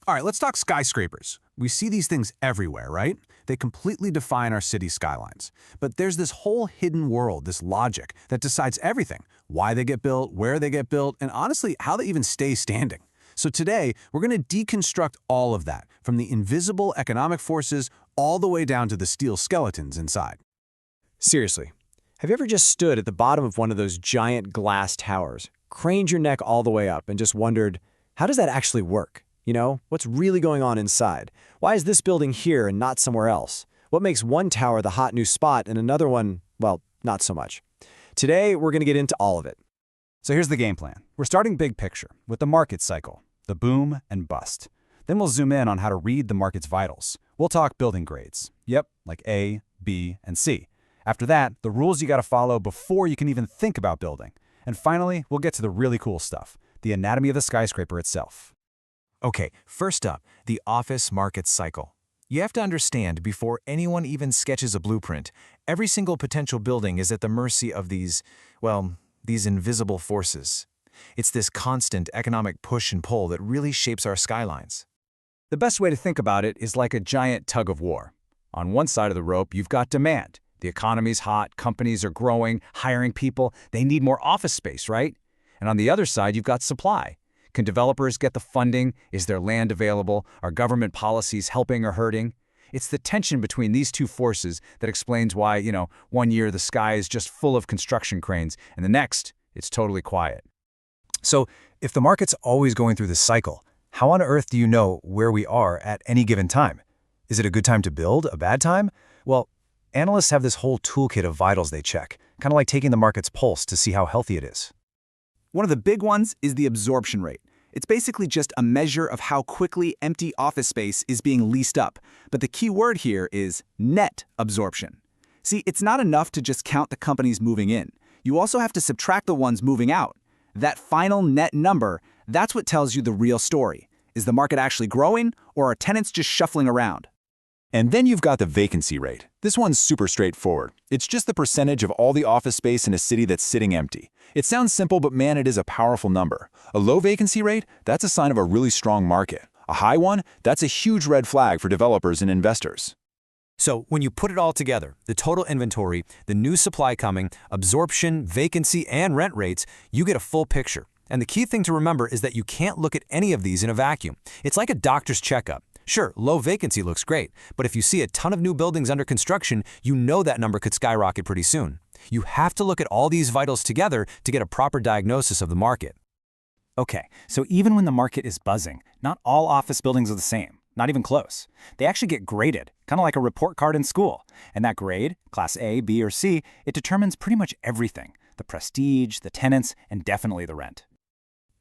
All right, let's talk skyscrapers. We see these things everywhere, right? They completely define our city skylines. But there's this whole hidden world, this logic, that decides everything. Why they get built, where they get built, and honestly, how they even stay standing. So today, we're going to deconstruct all of that, from the invisible economic forces all the way down to the steel skeletons inside. Seriously, have you ever just stood at the bottom of one of those giant glass towers, craned your neck all the way up, and just wondered, how does that actually work? You know, what's really going on inside? Why is this building here and not somewhere else? What makes one tower the hot new spot and another one, well, not so much? Today, we're going to get into all of it. So here's the game plan. We're starting big picture with the market cycle, the boom and bust. Then we'll zoom in on how to read the market's vitals. We'll talk building grades. Yep, like A, B, and C. After that, the rules you got to follow before you can even think about building. And finally, we'll get to the really cool stuff, the anatomy of the skyscraper itself. Okay, first up, the office market cycle. You have to understand, before anyone even sketches a blueprint, every single potential building is at the mercy of these invisible forces. It's this constant economic push and pull that really shapes our skylines. The best way to think about it is like a giant tug of war. On one side of the rope, you've got demand. The economy's hot, companies are growing, hiring people, they need more office space, right? And on the other side, you've got supply. Can developers get the funding? Is there land available? Are government policies helping or hurting? It's the tension between these two forces that explains why, one year the sky is just full of construction cranes, and the next, it's totally quiet. So, if the market's always going through this cycle, how on earth do you know where we are at any given time? Is it a good time to build, a bad time? Well, analysts have this whole toolkit of vitals they check, kind of like taking the market's pulse to see how healthy it is. One of the big ones is the absorption rate. It's basically just a measure of how quickly empty office space is being leased up. But the key word here is net absorption. See, it's not enough to just count the companies moving in. You also have to subtract the ones moving out. That final net number, that's what tells you the real story. Is the market actually growing, or are tenants just shuffling around? And then you've got the vacancy rate. This one's super straightforward. It's just the percentage of all the office space in a city that's sitting empty. It sounds simple, but man, it is a powerful number. A low vacancy rate, that's a sign of a really strong market. A high one, that's a huge red flag for developers and investors. So when you put it all together, the total inventory, the new supply coming, absorption, vacancy, and rent rates, you get a full picture. And the key thing to remember is that you can't look at any of these in a vacuum. It's like a doctor's checkup. Sure, low vacancy looks great, but if you see a ton of new buildings under construction, you know that number could skyrocket pretty soon. You have to look at all these vitals together to get a proper diagnosis of the market. Okay, so even when the market is buzzing, not all office buildings are the same, not even close. They actually get graded, kind of like a report card in school. And that grade, class A, B, or C, it determines pretty much everything: the prestige, the tenants, and definitely the rent.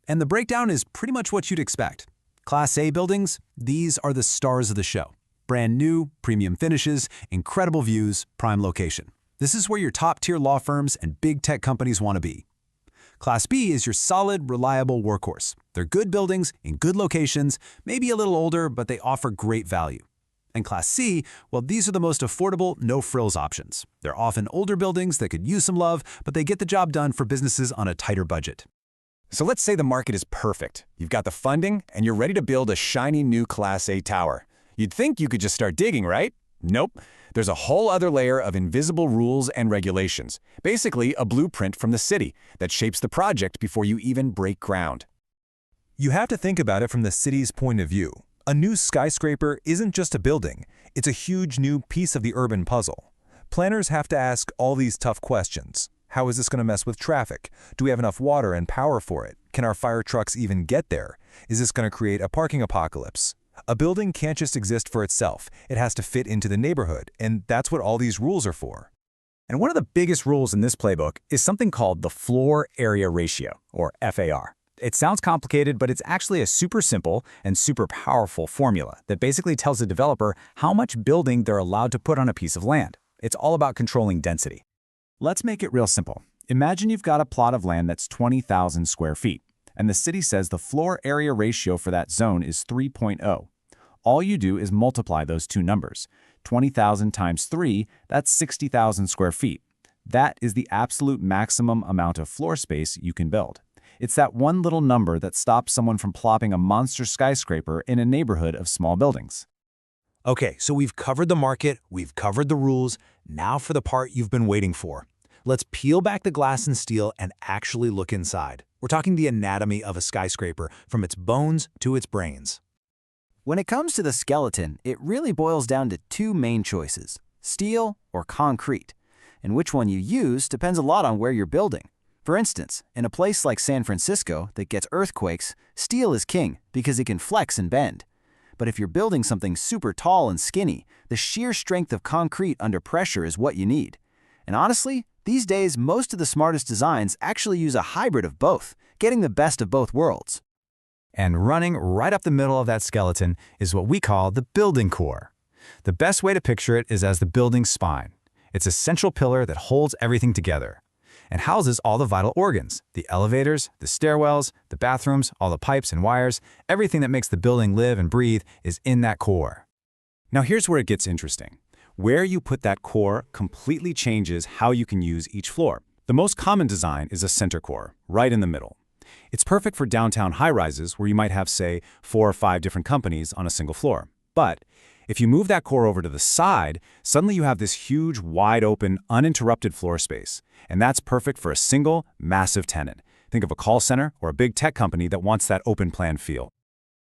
And the breakdown is pretty much what you'd expect. Class A buildings, these are the stars of the show. Brand new, premium finishes, incredible views, prime location. This is where your top-tier law firms and big tech companies want to be. Class B is your solid, reliable workhorse. They're good buildings in good locations, maybe a little older, but they offer great value. And Class C, well, these are the most affordable, no-frills options. They're often older buildings that could use some love, but they get the job done for businesses on a tighter budget. So let's say the market is perfect. You've got the funding, and you're ready to build a shiny new Class A tower. You'd think you could just start digging, right? Nope. There's a whole other layer of invisible rules and regulations. Basically, a blueprint from the city that shapes the project before you even break ground. You have to think about it from the city's point of view. A new skyscraper isn't just a building. It's a huge new piece of the urban puzzle. Planners have to ask all these tough questions. How is this going to mess with traffic? Do we have enough water and power for it? Can our fire trucks even get there? Is this going to create a parking apocalypse? A building can't just exist for itself. It has to fit into the neighborhood, and that's what all these rules are for. And one of the biggest rules in this playbook is something called the floor area ratio, or FAR. It sounds complicated, but it's actually a super simple and super powerful formula that basically tells a developer how much building they're allowed to put on a piece of land. It's all about controlling density. Let's make it real simple. Imagine you've got a plot of land that's 20,000 square feet, and the city says the floor area ratio for that zone is 3.0. All you do is multiply those two numbers. 20,000 times 3, that's 60,000 square feet. That is the absolute maximum amount of floor space you can build. It's that one little number that stops someone from plopping a monster skyscraper in a neighborhood of small buildings. Okay, so we've covered the market, we've covered the rules, now for the part you've been waiting for. Let's peel back the glass and steel and actually look inside. We're talking the anatomy of a skyscraper, from its bones to its brains. When it comes to the skeleton, it really boils down to two main choices: steel or concrete. And which one you use depends a lot on where you're building. For instance, in a place like San Francisco that gets earthquakes, steel is king because it can flex and bend. But if you're building something super tall and skinny, the sheer strength of concrete under pressure is what you need. And honestly, these days, most of the smartest designs actually use a hybrid of both, getting the best of both worlds. And running right up the middle of that skeleton is what we call the building core. The best way to picture it is as the building's spine. It's a central pillar that holds everything together and houses all the vital organs: the elevators, the stairwells, the bathrooms, all the pipes and wires. Everything that makes the building live and breathe is in that core. Now here's where it gets interesting. Where you put that core completely changes how you can use each floor. The most common design is a center core, right in the middle. It's perfect for downtown high-rises where you might have, say, 4 or 5 different companies on a single floor. But if you move that core over to the side, suddenly you have this huge, wide-open, uninterrupted floor space. And that's perfect for a single, massive tenant. Think of a call center or a big tech company that wants that open-plan feel.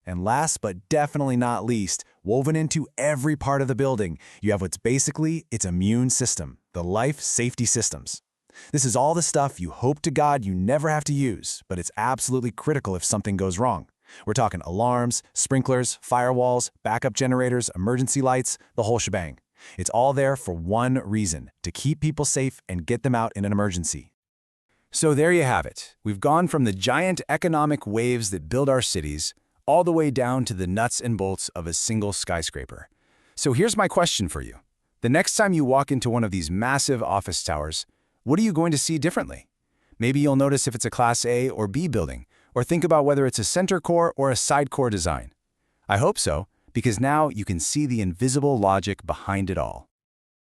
And last but definitely not least, woven into every part of the building, you have what's basically its immune system, the life safety systems. This is all the stuff you hope to God you never have to use, but it's absolutely critical if something goes wrong. We're talking alarms, sprinklers, firewalls, backup generators, emergency lights, the whole shebang. It's all there for one reason: to keep people safe and get them out in an emergency. So there you have it. We've gone from the giant economic waves that build our cities all the way down to the nuts and bolts of a single skyscraper. So here's my question for you. The next time you walk into one of these massive office towers, what are you going to see differently? Maybe you'll notice if it's a Class A or B building, or think about whether it's a center core or a side core design. I hope so, because now you can see the invisible logic behind it all.